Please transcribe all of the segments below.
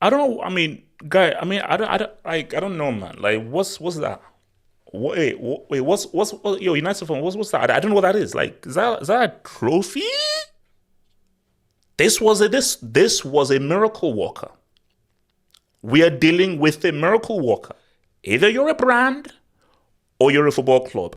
I don't know. I mean, guy. I mean, I don't know, man. Like, what's that? Wait, what's yo United fan? What's that? I don't know what that is. Like, is that a trophy? This was a miracle walker. We are dealing with a miracle walker. Either you're a brand or you're a football club.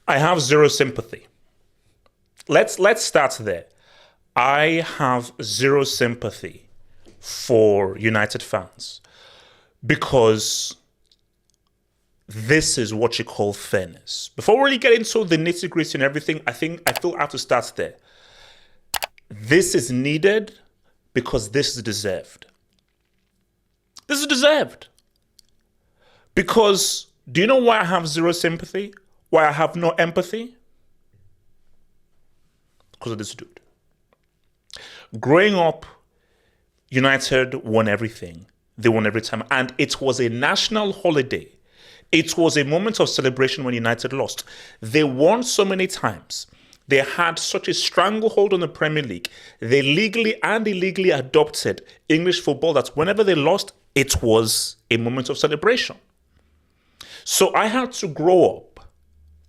I have zero sympathy. Let's start there. I have zero sympathy for United fans because this is what you call fairness. Before we really get into the nitty gritty and everything, I feel I have to start there. This is needed because this is deserved. This is deserved. Because do you know why I have zero sympathy? Why I have no empathy? Because of this dude. Growing up, United won everything. They won every time. And it was a national holiday. It was a moment of celebration when United lost. They won so many times. They had such a stranglehold on the Premier League. They legally and illegally adopted English football that whenever they lost, it was a moment of celebration. So I had to grow up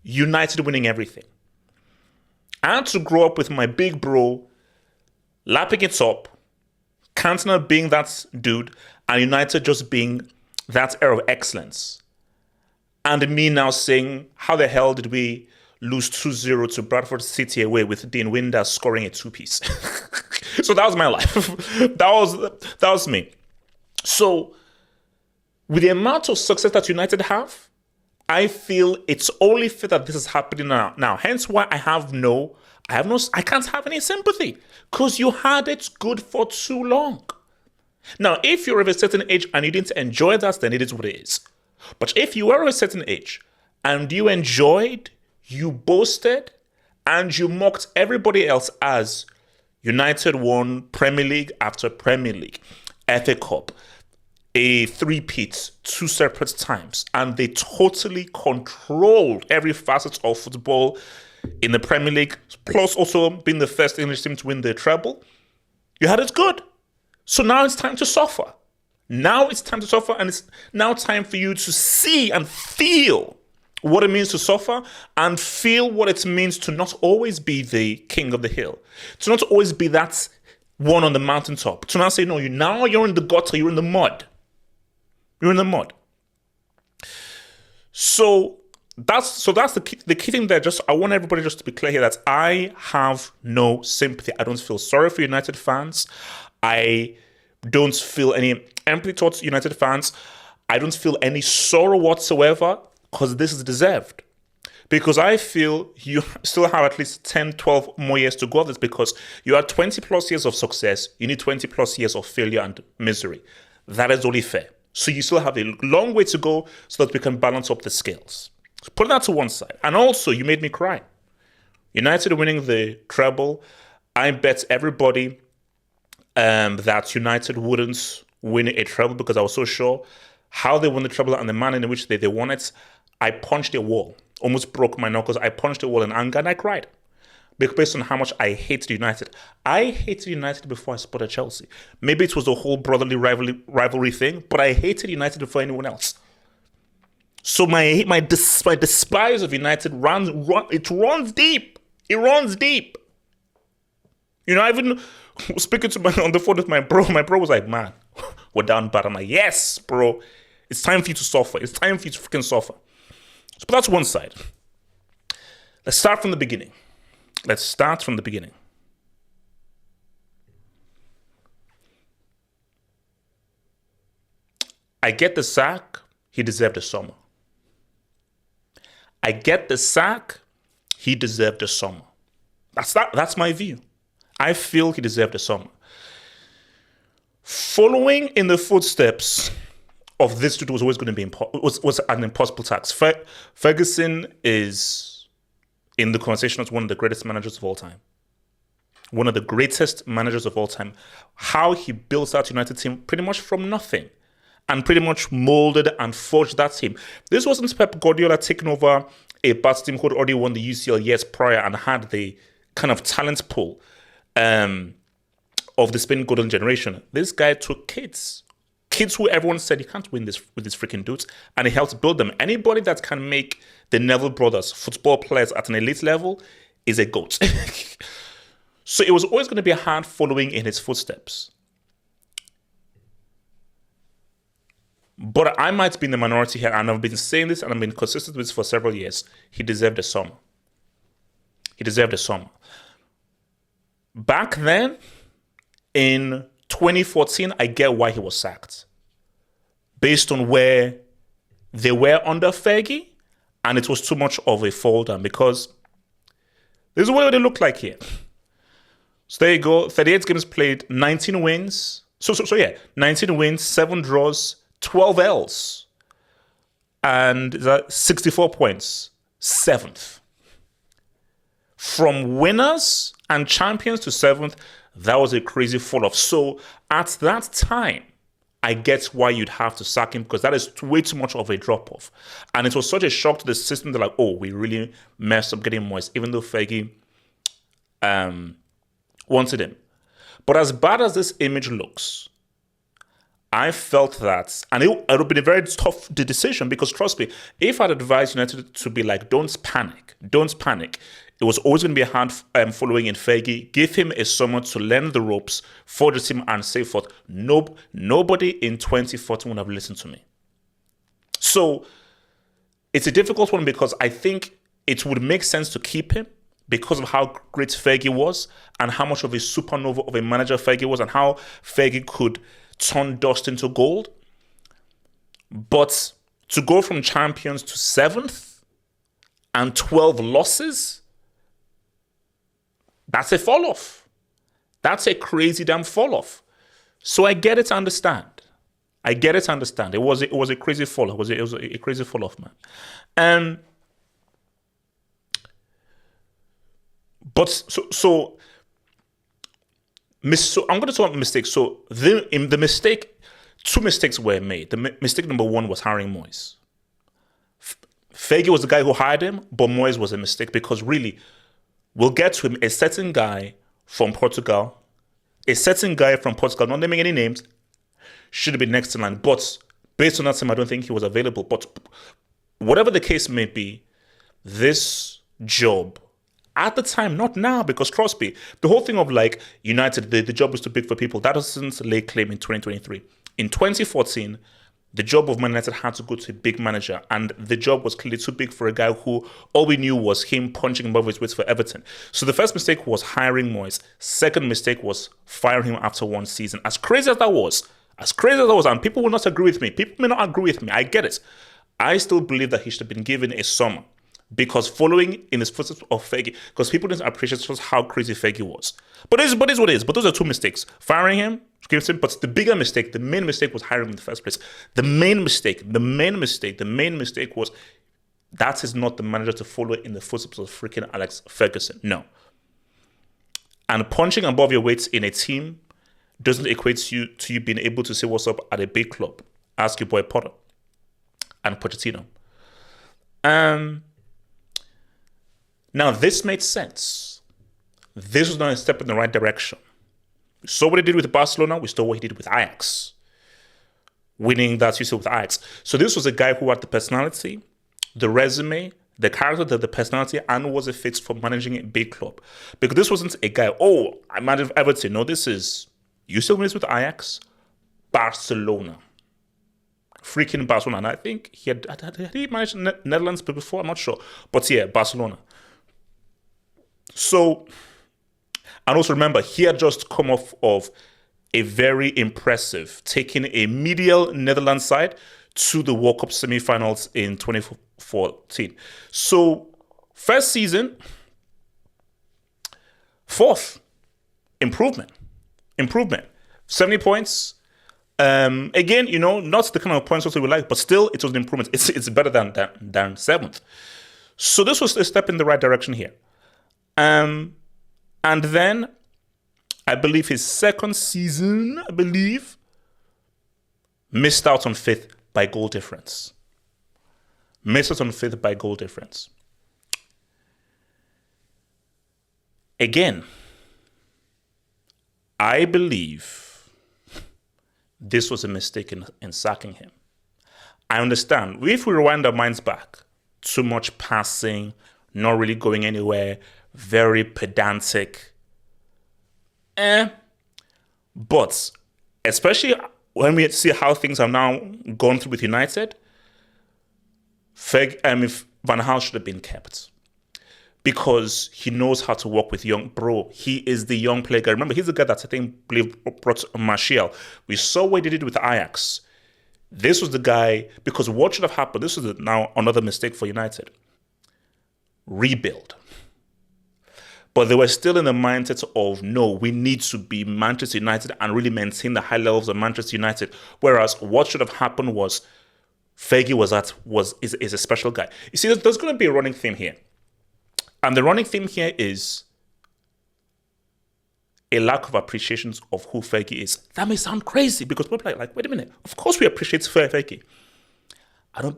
United winning everything. I had to grow up with my big bro lapping it up, Cantona being that dude, and United just being that era of excellence. And me now saying, how the hell did we lose 2-0 to Bradford City away with Dean Winders scoring a two-piece? So that was my life. that was me. So with the amount of success that United have, I feel it's only fair that this is happening now. Hence why I can't have any sympathy because you had it good for too long. Now, if you're of a certain age and you didn't enjoy that, then it is what it is. But if you were of a certain age and you enjoyed, you boasted, and you mocked everybody else as United won Premier League after Premier League, FA Cup, a three-peat, two separate times, and they totally controlled every facet of football in the Premier League, plus also being the first English team to win the treble. You had it good. So now it's time to suffer. Now it's time to suffer, and it's now time for you to see and feel what it means to suffer and feel what it means to not always be the king of the hill, to not always be that one on the mountaintop, to not say, no, you're in the gutter, you're in the mud. You're in the mud. So that's the key thing there. Just I want everybody just to be clear here that I have no sympathy. I don't feel sorry for United fans. I don't feel any empathy towards United fans. I don't feel any sorrow whatsoever because this is deserved. Because I feel you still have at least 10, 12 more years to go of this because you had 20 plus years of success. You need 20 plus years of failure and misery. That is only fair. So you still have a long way to go so that we can balance up the scales. So put that to one side. And also, you made me cry. United winning the treble. I bet everybody that United wouldn't win a treble because I was so sure how they won the treble and the manner in which they won it. I punched a wall, almost broke my knuckles. I punched a wall in anger and I cried. Based on how much I hated United. I hated United before I supported Chelsea. Maybe it was the whole brotherly rivalry thing, but I hated United before anyone else. So my despise of United runs deep. It runs deep. I even was speaking on the phone with my bro. My bro was like, man, we're down bad. I'm like, yes, bro. It's time for you to suffer. It's time for you to freaking suffer. So but that's one side. Let's start from the beginning. I get the sack. He deserved a summer. I get the sack. He deserved a summer. That's my view. I feel he deserved a summer. Following in the footsteps of this dude was always going to be was an impossible task. Ferguson is in the conversation as one of the greatest managers of all time. one of the greatest managers of all time, how he built that United team pretty much from nothing and pretty much molded and forged that team. This wasn't Pep Guardiola taking over a Barca team who had already won the UCL years prior and had the kind of talent pool of the Spain golden generation. This guy took kids who everyone said, you can't win this with these freaking dudes, and he helped build them. Anybody that can make the Neville brothers football players at an elite level is a GOAT. So it was always going to be a hard following in his footsteps. But I might be in the minority here, and I've been saying this and I've been consistent with this for several years. He deserved a summer. He deserved a summer. Back then, in 2014, I get why he was sacked. Based on where they were under Fergie, and it was too much of a fall down, because this is what they look like here. So there you go, 38 games played, 19 wins. So 19 wins, 7 draws, 12 L's. And that 64 points, 7th. From winners and champions to 7th, that was a crazy fall off. So at that time, I get why you'd have to sack him, because that is way too much of a drop off. And it was such a shock to the system. They're like, oh, we really messed up getting Moyes, even though Fergie wanted him. But as bad as this image looks, I felt that, and it would have been a very tough decision, because trust me, if I'd advised United to be like, don't panic, it was always going to be a hard following in Fergie. Give him a summer to learn the ropes for the team and so forth. Nobody in 2014 would have listened to me. So it's a difficult one, because I think it would make sense to keep him because of how great Fergie was and how much of a supernova of a manager Fergie was and how Fergie could turn dust into gold. But to go from champions to 7th and 12 losses, that's a fall off. That's a crazy damn fall off. So I get it to understand. It was a crazy fall off. It was a crazy fall off, man. But so I'm going to talk about mistakes. So the mistake, 2 mistakes were made. The mistake number 1 was hiring Moyes. Fergie was the guy who hired him, but Moyes was a mistake, because really, we'll get to him, a certain guy from Portugal, not naming any names, should have been next in line. But based on that time, I don't think he was available. But whatever the case may be, this job, at the time, not now, because trust me, the whole thing of like United, the job was too big for people, that doesn't lay claim in 2023. In 2014, the job of Man United had to go to a big manager, and the job was clearly too big for a guy who all we knew was him punching above his weight for Everton. So the first mistake was hiring Moyes. Second mistake was firing him after 1 season. As crazy as that was, and people will not agree with me. People may not agree with me. I get it. I still believe that he should have been given a summer, because following in his footsteps of Fergie, because people didn't appreciate just how crazy Fergie was. But it is what it is. But those are 2 mistakes. Firing him, but the bigger mistake, the main mistake was hiring him in the first place. The main mistake was that is not the manager to follow in the footsteps of freaking Alex Ferguson. No. And punching above your weight in a team doesn't equate to you being able to say what's up at a big club. Ask your boy Potter and Pochettino. Now, this made sense. This was not a step in the right direction. We saw what he did with Barcelona. We saw what he did with Ajax. Winning that UCL with Ajax. So this was a guy who had the personality, the resume, the character, the personality, and was a fit for managing a big club. Because this wasn't a guy, I managed Everton. No, this is UCL winners with Ajax, Barcelona. Freaking Barcelona. And I think had he managed Netherlands before? I'm not sure. But yeah, Barcelona. So, and also remember, he had just come off of a very impressive, taking a medial Netherlands side to the World Cup semi-finals in 2014. So, first season, 4th, improvement, 70 points. Again, not the kind of points we would like, but still, it was an improvement. It's better than 7th. So this was a step in the right direction here. And then I believe his second season, missed out on fifth by goal difference. Missed out on fifth by goal difference. Again, I believe this was a mistake in sacking him. I understand. If we rewind our minds back, too much passing, not really going anywhere, very pedantic. But especially when we see how things have now gone through with United, Van Gaal should have been kept. Because he knows how to work with young, bro. He is the young player. Remember, he's the guy that I think brought Martial. We saw what he did with Ajax. This was the guy, because what should have happened, this was now another mistake for United. Rebuild. But they were still in the mindset of, no, we need to be Manchester United and really maintain the high levels of Manchester United. Whereas what should have happened was, Fergie is a special guy. You see, there's going to be a running theme here. And the running theme here is a lack of appreciation of who Fergie is. That may sound crazy because people are like, wait a minute, of course we appreciate Fergie.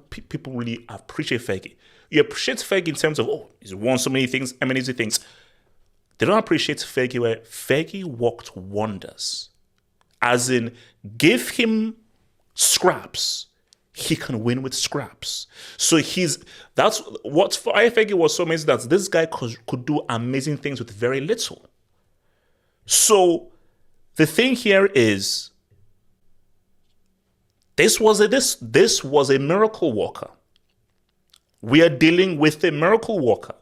People really appreciate Fergie. You appreciate Fergie in terms of, he's won so many things, amazing things. They don't appreciate Fergie where Fergie worked wonders. As in, give him scraps. He can win with scraps. So that's what for Fergie was so amazing, that this guy could do amazing things with very little. So the thing here is, this was a miracle worker. We are dealing with a miracle worker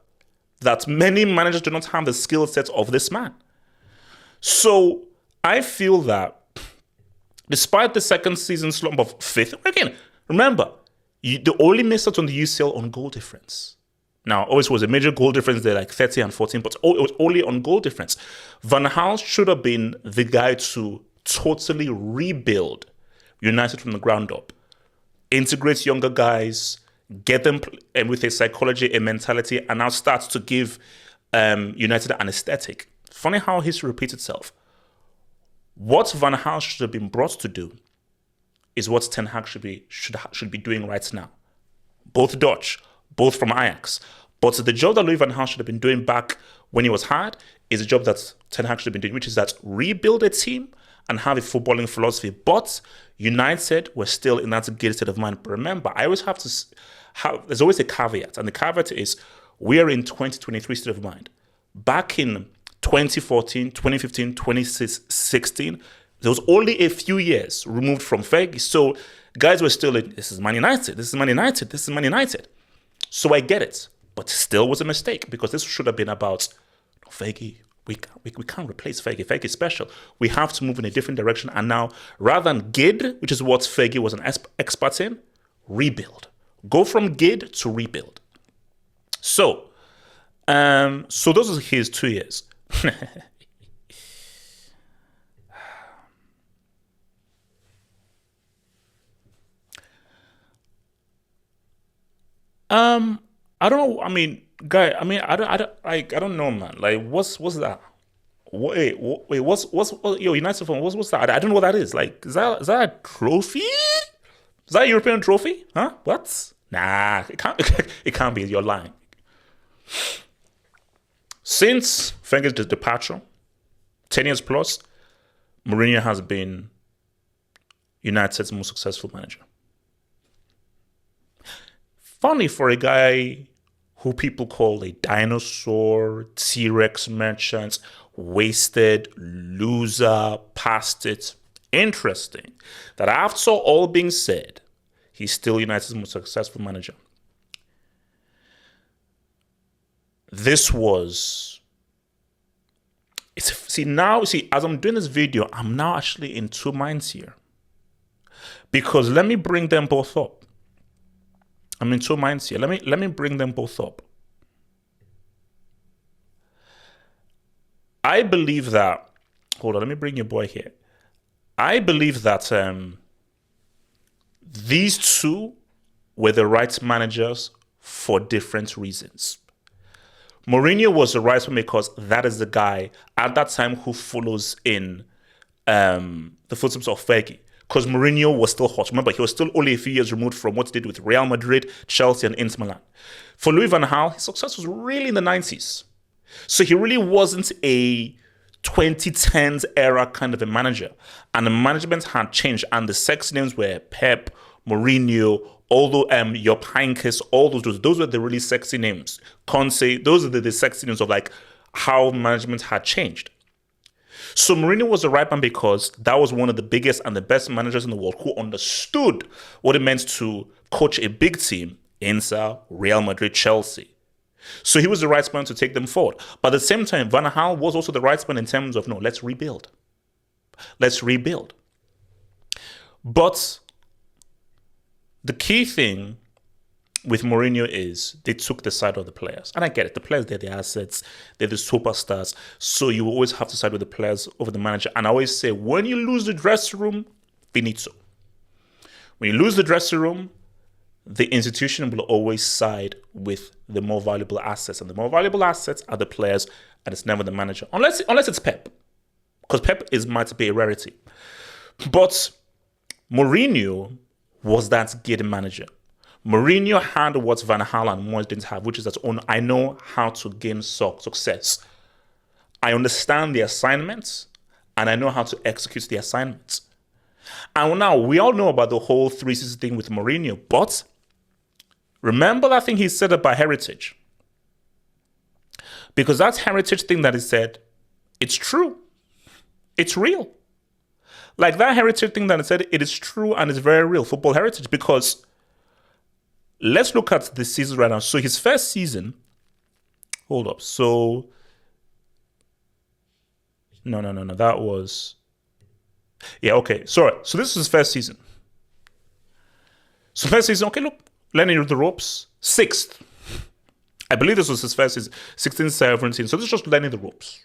that many managers do not have the skill set of this man. So I feel that despite the second season slump of fifth, again, remember, they only missed out on the UCL on goal difference. Now, always was a major goal difference there, like 30 and 14, but it was only on goal difference. Van Gaal should have been the guy to totally rebuild United from the ground up. Integrate younger guys, get them with a psychology, a mentality, and now start to give United an aesthetic. Funny how history repeats itself. What Van Gaal should have been brought to do is what Ten Hag should be doing right now. Both Dutch, both from Ajax. But the job that Louis van Gaal should have been doing back when he was hired is a job that Ten Hag should have been doing, which is that rebuild a team and have a footballing philosophy. But United were still in that good state of mind. But remember, I always have to there's always a caveat. And the caveat is, we are in 2023 state of mind. Back in 2014, 2015, 2016, there was only a few years removed from Fergie. So guys were still in, this is Man United, this is Man United, this is Man United. So I get it, but still was a mistake, because this should have been about, Fergie, we can't replace Fergie. Fergie is special. We have to move in a different direction. And now, rather than Gid, which is what Fergie was an expert in, rebuild. Go from Gid to rebuild. So those are his 2 years. I don't know. I mean, guy. I mean, I don't know, man. Like, what's that? Wait, what's yo, United fan? What's that? I don't know what that is. Like, is that a trophy? Is that a European trophy? Huh? What? Nah, it can't. It can't be. You're lying. Since Wenger's departure, 10 years plus, Mourinho has been United's most successful manager. Funny for a guy who people call a dinosaur, T-Rex merchant, wasted, loser, past it. Interesting that after all being said, he's still United's most successful manager. This was... See, as I'm doing this video, I'm now actually in two minds here. Because let me bring them both up. I'm in two minds here. Let me bring them both up. I believe that... Hold on, let me bring your boy here. I believe that these two were the right managers for different reasons. Mourinho was the right one because that is the guy at that time who follows in the footsteps of Fergie. Because Mourinho was still hot. Remember, he was still only a few years removed from what he did with Real Madrid, Chelsea, and Inter Milan. For Louis van Gaal, his success was really in the 90s. So he really wasn't a 2010s era kind of a manager. And the management had changed. And the sexy names were Pep, Mourinho, although Jupp Heynckes, all those were the really sexy names. Conte, those are the sexy names of like how management had changed. So Mourinho was the right man because that was one of the biggest and the best managers in the world who understood what it meant to coach a big team, Inter, Real Madrid, Chelsea. So he was the right man to take them forward. But at the same time, Van Gaal was also the right man in terms of, no, let's rebuild. Let's rebuild. But the key thing with Mourinho is they took the side of the players. And I get it. The players, they're the assets. They're the superstars. So you always have to side with the players over the manager. And I always say, when you lose the dressing room, finito. When you lose the dressing room, the institution will always side with the more valuable assets. And the more valuable assets are the players, and it's never the manager. Unless it's Pep. Because Pep might be a rarity. But Mourinho was that good manager. Mourinho had what Van Gaal and Moyes didn't have, which is that I know how to gain success. I understand the assignments, and I know how to execute the assignments. And now, we all know about the whole 360 thing with Mourinho, but remember that thing he said about heritage? Because that heritage thing that he said, it's true. It's real. Like that heritage thing that he said, it is true and it's very real, football heritage, because let's look at the season right now. So his first season, hold up. So, no. That was, yeah, okay. Sorry. So this is his first season. So first season, okay, look, learning the ropes. Sixth. I believe this was his first season, 16, 17. So this is just learning the ropes.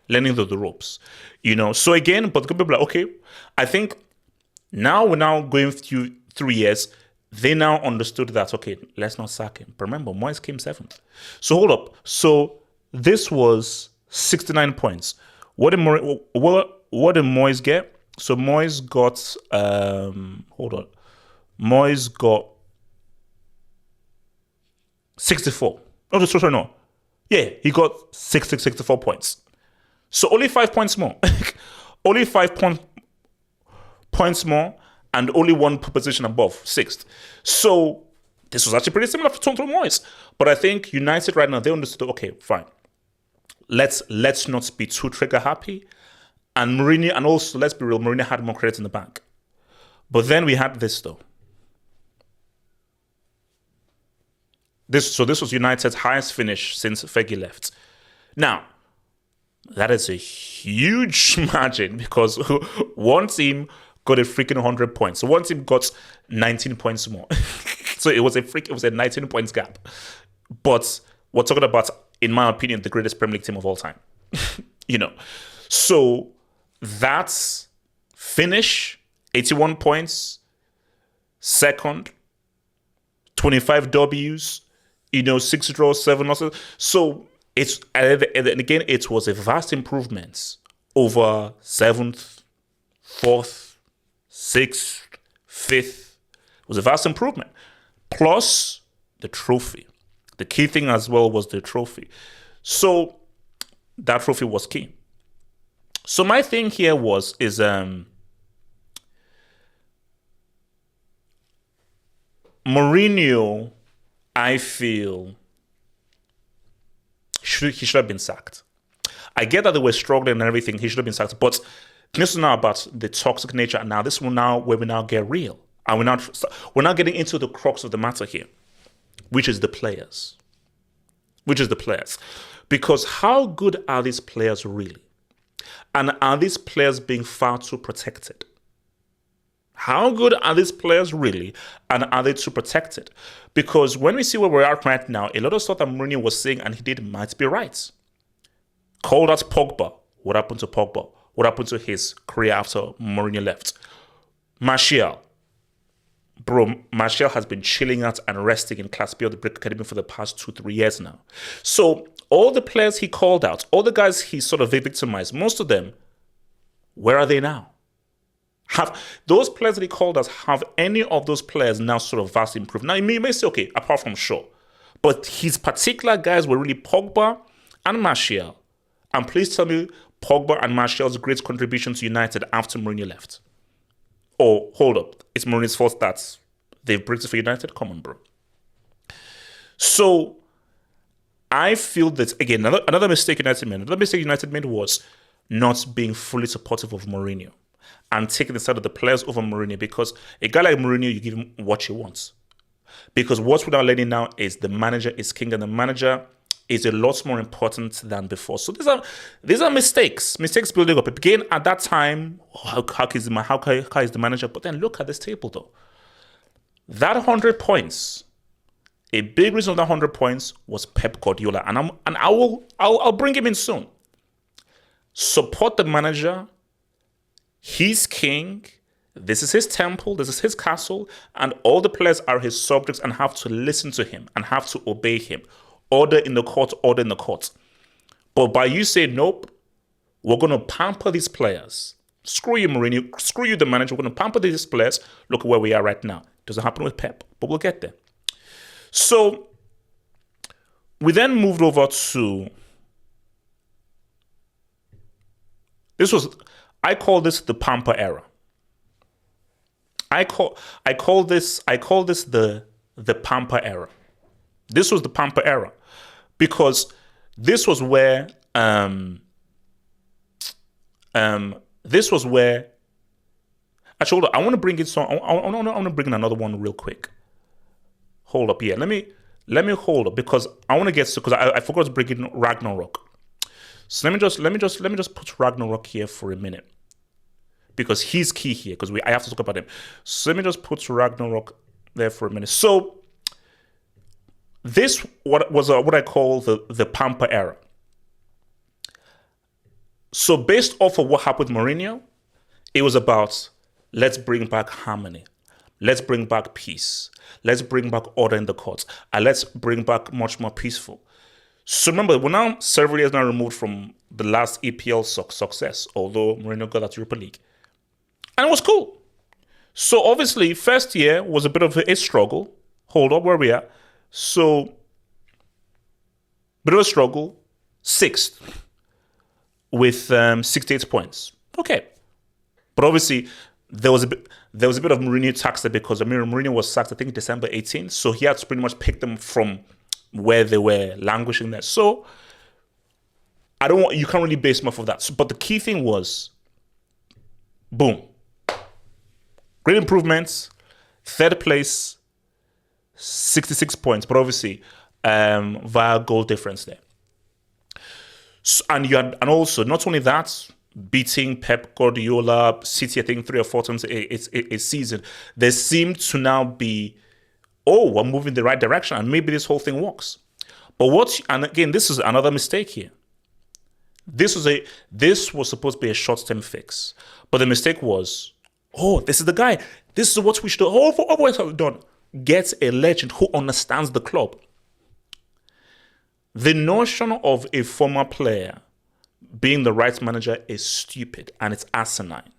Learning the ropes. So again, but people are like, okay, I think we're now going through 3 years. They now understood that, okay, let's not sack him. But remember, Moyes came 7th. So hold up. So this was 69 points. What did Moyes get? So Moyes got, Moyes got 64. Oh, sorry, no. Yeah, he got 64 points. So only 5 points more. Only 5 points more. And only one position above, 6th. So this was actually pretty similar to Moyes. But I think United right now, they understood, okay, fine. Let's not be too trigger happy. And Mourinho, and also, let's be real, Mourinho had more credit in the bank. But then we had this though. This was United's highest finish since Fergie left. Now, that is a huge margin because one team got a freaking 100 points. So one team got 19 points more. So it was a 19 points gap. But we're talking about, in my opinion, the greatest Premier League team of all time. So that's finish, 81 points, second, 25 W's, 6 draws, 7 losses. So and again, it was a vast improvement over 7th, 4th, 6th, 5th. It was a vast improvement. Plus the trophy. The key thing as well was the trophy. So that trophy was key. So my thing here is Mourinho, I feel he should have been sacked. I get that they were struggling and everything. He should have been sacked. But this is now about the toxic nature. And now this is now where we now get real. And we're now getting into the crux of the matter here, which is the players. Because how good are these players really? And are these players being far too protected? How good are these players really? And are they too protected? Because when we see where we're at right now, a lot of stuff that Mourinho was saying and he did might be right. Called out Pogba. What happened to Pogba? What happened to his career after Mourinho left? Martial. Bro, Martial has been chilling out and resting in Class B of the Brick Academy for the past 2-3 years now. So All the players he called out, all the guys he sort of victimized, most of them, where are they now? Have those players that he called us, have any of those players now sort of vastly improved? Now, you may say, okay, apart from Shaw, but his particular guys were really Pogba and Martial. And please tell me Pogba and Martial's great contribution to United after Mourinho left. Or, hold up, it's Mourinho's fault that they've breakthrough for United? Come on, bro. So, I feel that, again, another mistake United made. Another mistake United made was not being fully supportive of Mourinho and taking the side of the players over Mourinho, because a guy like Mourinho, you give him what he wants. Because what we're now learning now is the manager is king, and the manager is a lot more important than before. So these are mistakes building up. Again, at that time, how is the manager? But then look at this table, though. That 100 points, a big reason of that 100 points was Pep Guardiola, and I'll bring him in soon. Support the manager. He's king. This is his temple. This is his castle, and all the players are his subjects and have to listen to him and have to obey him. Order in the court, order in the court. But by you saying, nope, we're going to pamper these players. Screw you, Mourinho. Screw you, the manager. We're going to pamper these players. Look at where we are right now. It doesn't happen with Pep, but we'll get there. So we then moved over to I call this the pamper era. I call this the pamper era. This was the pamper era because this was where actually, hold on, I want to bring in I want to bring in another one real quick. Hold up, yeah. Let me hold up because I want to get to, because I forgot to bring in Ragnarok. So let me just put Ragnarok here for a minute, because he's key here, because I have to talk about him. So let me just put Ragnarok there for a minute. So this was what I call the pamper era. So based off of what happened with Mourinho, it was about, let's bring back harmony. Let's bring back peace. Let's bring back order in the courts. And let's bring back much more peaceful. So remember, we're now several years now removed from the last EPL success, although Mourinho got that Europa League. And it was cool. So obviously, first year was a bit of a struggle. Hold up, where we are. So, bit of a struggle. Sixth with 68 points. Okay. But obviously, there was a bit of Mourinho tax there, because Mourinho was sacked, I think, December 18th. So he had to pretty much pick them from where they were languishing there. So you can't really base them off of that. So, but the key thing was, boom. Great improvements. Third place, 66 points. But obviously, via goal difference there. So, and also, not only that, beating Pep Guardiola, City, I think 3 or 4 times a season, there seemed to now be, we're moving in the right direction, and maybe this whole thing works. But and again, this is another mistake here. This was supposed to be a short-term fix. But the mistake was, this is the guy. This is what we should always have done. Get a legend who understands the club. The notion of a former player being the right manager is stupid, and it's asinine.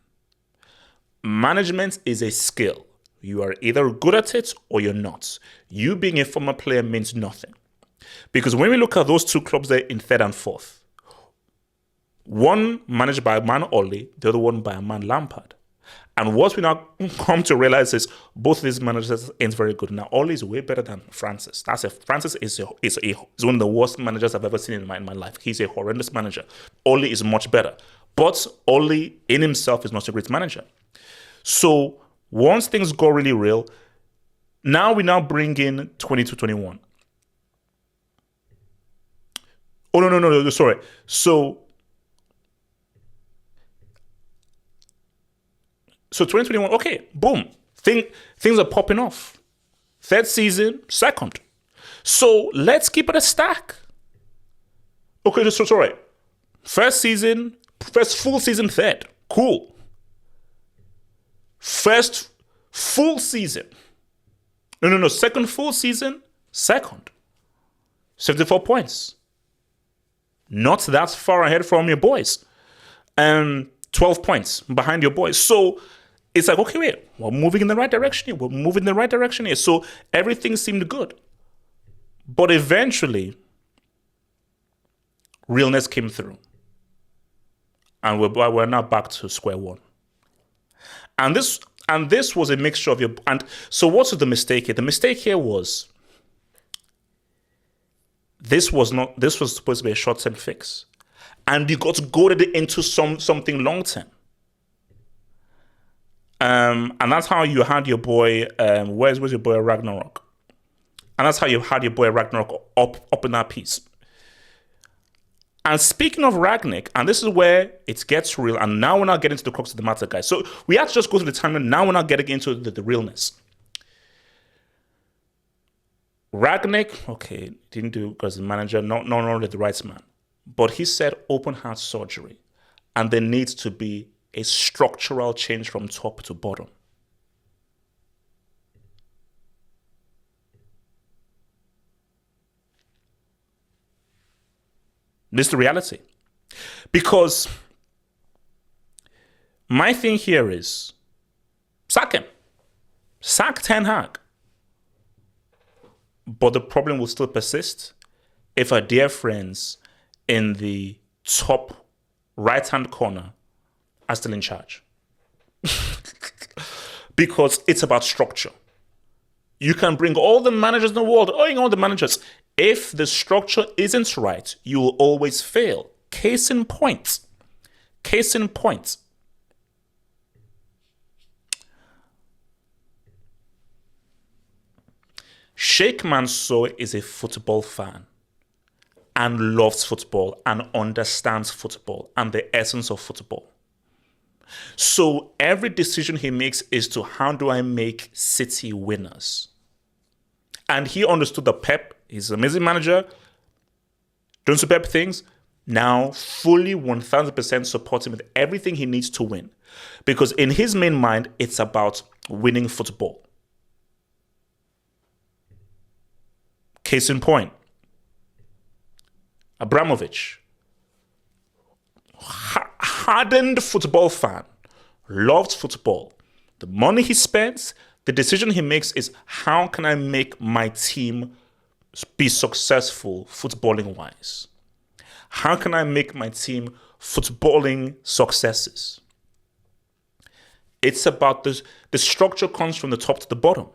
Management is a skill. You are either good at it or you're not. You being a former player means nothing. Because when we look at those two clubs there in third and fourth, one managed by a man Ole, the other one by a man Lampard. And what we now come to realize is both of these managers ain't very good. Now, Ole is way better than Francis. Francis is one of the worst managers I've ever seen in my life. He's a horrendous manager. Ole is much better. But Ole in himself is not a great manager. So once things go really real, we now bring in 22-21. Oh, no, sorry. So 2021, okay, boom. Things are popping off. Third season, second. So let's keep it a stack. Okay, so sorry. First full season, third. Cool. First full season. No. Second full season, second. 74 points. not that far ahead from your boys. 12 points behind your boys. So it's like, okay, wait, we're moving in the right direction here. We're moving in the right direction here. So everything seemed good. But eventually, realness came through. And we're now back to square one. And this was a mixture of and so what's the mistake here? The mistake here was this was supposed to be a short-term fix. And you got goaded into something long-term. And that's how you had your boy, where's your boy Ragnarok? And that's how you had your boy Ragnarok up in that piece. And speaking of Ragnick, and this is where it gets real, and now we're not getting to the crux of the matter, guys. So we have to just go through the timeline. Now we're not getting into the realness. Ragnick, okay, didn't do because the manager, not only the right man, but he said open heart surgery, and there needs to be a structural change from top to bottom. This is the reality. Because my thing here is sack him. Sack Ten Hag. But the problem will still persist if our dear friends in the top right-hand corner are still in charge. Because it's about structure. You can bring all the managers in the world, all the managers. If the structure isn't right, you will always fail. Case in point. Case in point. Sheikh Mansour is a football fan and loves football and understands football and the essence of football. So every decision he makes is to how do I make City winners? And he understood that Pep is an amazing manager, doing superb things, now fully 1000% support him with everything he needs to win. Because in his main mind, it's about winning football. Case in point, Abramovich, hardened football fan, loves football. The money he spends, the decision he makes is how can I make my team be successful footballing-wise? How can I make my team footballing successes? It's about this. The structure comes from the top to the bottom.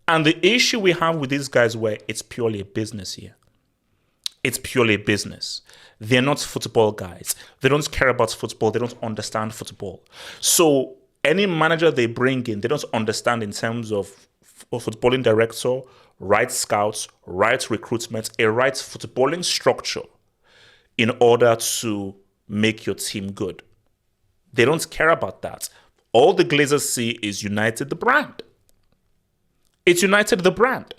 And the issue we have with these guys where it's purely a business here. It's purely a business. They're not football guys. They don't care about football. They don't understand football. So any manager they bring in, they don't understand in terms of footballing director, right scouts, right recruitment, a right footballing structure in order to make your team good. They don't care about that. All the Glazers see is United the brand. It's United the brand.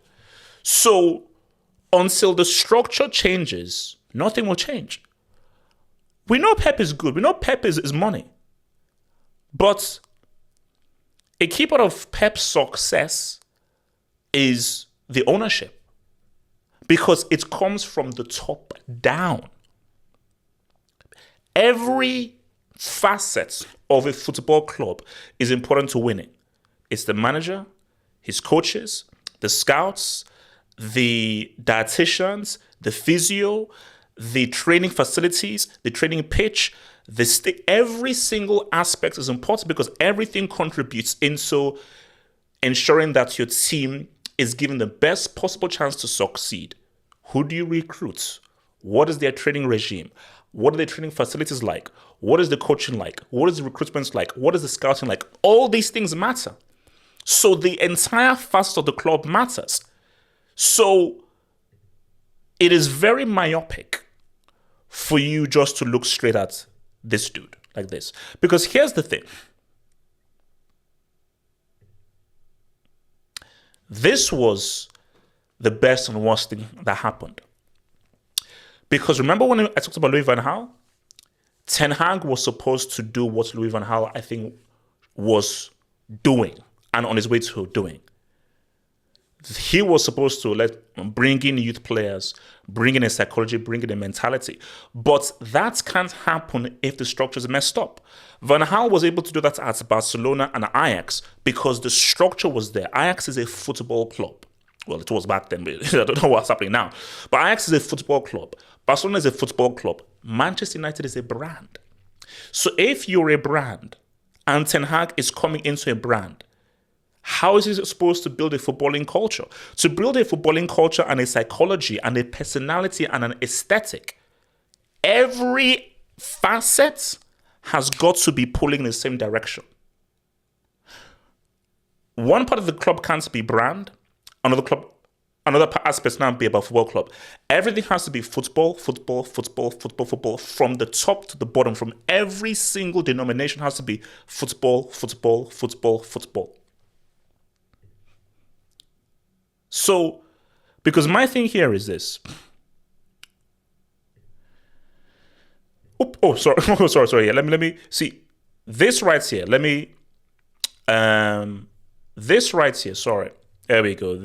So until the structure changes, nothing will change. We know Pep is good. We know Pep is money. But a key part of Pep's success is the ownership. Because it comes from the top down. Every facet of a football club is important to winning. It's the manager, his coaches, the scouts, the dietitians, the physio, the training facilities, the training pitch, every single aspect is important because everything contributes into ensuring that your team is given the best possible chance to succeed. Who do you recruit? What is their training regime? What are their training facilities like? What is the coaching like? What is the recruitment like? What is the scouting like? All these things matter. So the entire facet of the club matters. So it is very myopic for you just to look straight at this dude like this. Because here's the thing. This was the best and worst thing that happened. Because remember when I talked about Louis van Gaal? Ten Hag was supposed to do what Louis van Gaal, I think, was doing and on his way to doing. He was supposed to bring in youth players, bring in a psychology, bring in a mentality. But that can't happen if the structure is messed up. Van Gaal was able to do that at Barcelona and Ajax because the structure was there. Ajax is a football club. Well, it was back then, but I don't know what's happening now. But Ajax is a football club. Barcelona is a football club. Manchester United is a brand. So if you're a brand and Ten Hag is coming into a brand, how is he supposed to build a footballing culture? To build a footballing culture and a psychology and a personality and an aesthetic, every facet has got to be pulling in the same direction. One part of the club can't be brand, another aspect now be about football club. Everything has to be football, football, football, football, football, from the top to the bottom, from every single denomination has to be football, football, football, football. So, because my thing here is this. Sorry. Yeah, let me see this right here. This right here. Sorry. There we go.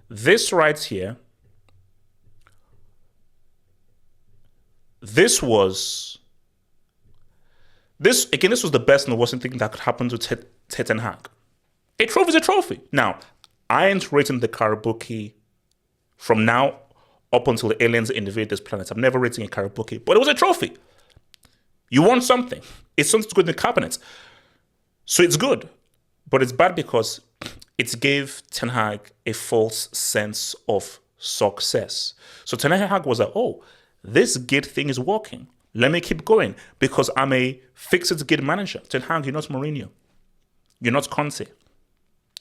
This right here. This was the best and the worst thing that could happen to Ten Hag. A trophy is a trophy. Now, I ain't rating the Carabao Cup from now up until the aliens invade this planet. I'm never rating a Carabao Cup, but it was a trophy. You won something. It's something to go in the cabinet. So it's good, but it's bad because it gave Ten Hag a false sense of success. So Ten Hag was like, oh, this gate thing is working. Let me keep going because I'm a fix-it-gate manager. Ten Hag, you're not Mourinho. You're not Conte.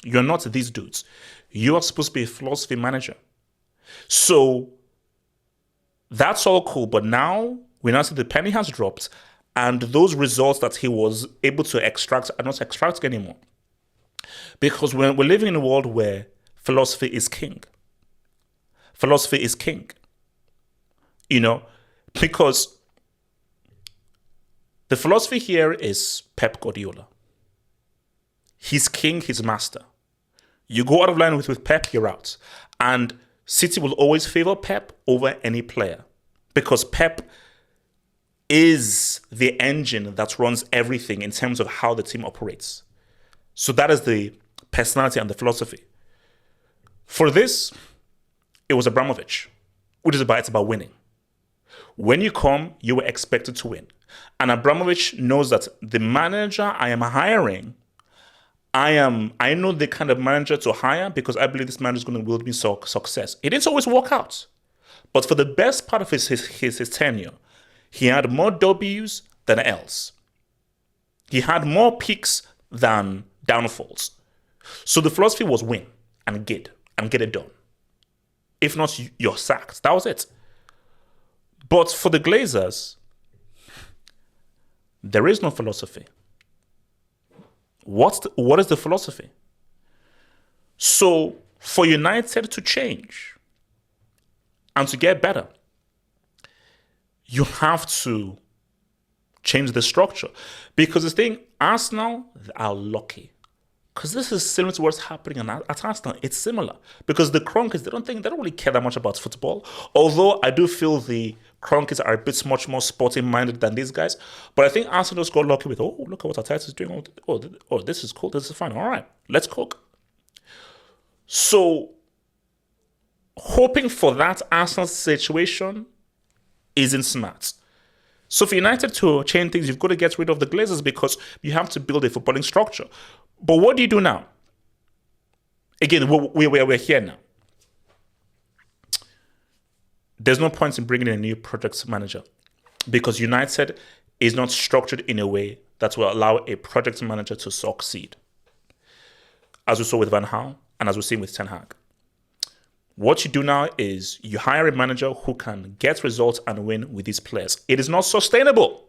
You're not these dudes. You are supposed to be a philosophy manager. So that's all cool. But now we now see the penny has dropped and those results that he was able to extract are not extracting anymore. Because we're living in a world where philosophy is king. Philosophy is king. Because the philosophy here is Pep Guardiola. He's king, he's master. You go out of line with Pep, you're out. And City will always favor Pep over any player because Pep is the engine that runs everything in terms of how the team operates. So that is the personality and the philosophy. For this, it was Abramovich, which is it's about winning. When you come, you were expected to win. And Abramovich knows that the manager I am hiring, I know the kind of manager to hire because I believe this manager is going to wield me success. It didn't always work out. But for the best part of his tenure, he had more W's than L's. He had more peaks than downfalls. So the philosophy was win and get it done. If not, you're sacked. That was it. But for the Glazers, there is no philosophy. What is the philosophy? So for United to change and to get better, you have to change the structure. Because the thing, Arsenal are lucky. Because this is similar to what's happening at Arsenal. It's similar. Because the Kroenkes, they don't really care that much about football. Although I do feel the Kroenkes are a bit much more sporting minded than these guys. But I think Arsenal just got lucky with, look at what Arteta is doing. Oh, this is cool. This is fine. All right, let's cook. So hoping for that Arsenal situation isn't smart. So for United to change things, you've got to get rid of the Glazers because you have to build a footballing structure. But what do you do now? Again, we're here now. There's no point in bringing in a new project manager because United is not structured in a way that will allow a project manager to succeed. As we saw with Van Gaal and as we're seeing with Ten Hag. What you do now is you hire a manager who can get results and win with these players. It is not sustainable.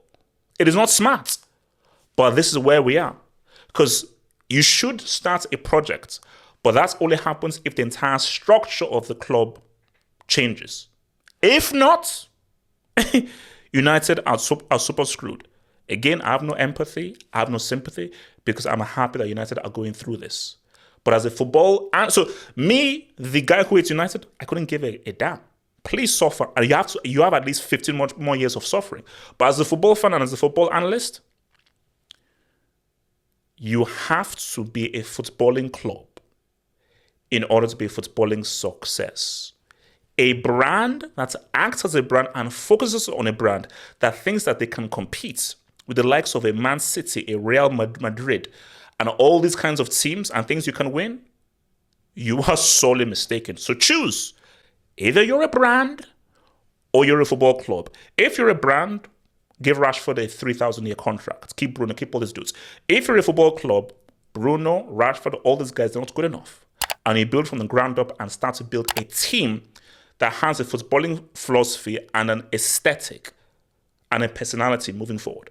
It is not smart. But this is where we are. Because you should start a project, but that only happens if the entire structure of the club changes. If not, United are super screwed. Again, I have no empathy, I have no sympathy, because I'm happy that United are going through this. But as a football, and so me, the guy who hates United, I couldn't give a damn. Please suffer, and you have at least 15 more years of suffering. But as a football fan and as a football analyst, you have to be a footballing club in order to be a footballing success. A brand that acts as a brand and focuses on a brand that thinks that they can compete with the likes of a Man City, a Real Madrid, and all these kinds of teams and things you can win, you are sorely mistaken. So choose. Either you're a brand or you're a football club. If you're a brand, give Rashford a 3,000-year contract. Keep Bruno, keep all these dudes. If you're a football club, Bruno, Rashford, all these guys, they're not good enough. And you build from the ground up and start to build a team that has a footballing philosophy and an aesthetic and a personality moving forward.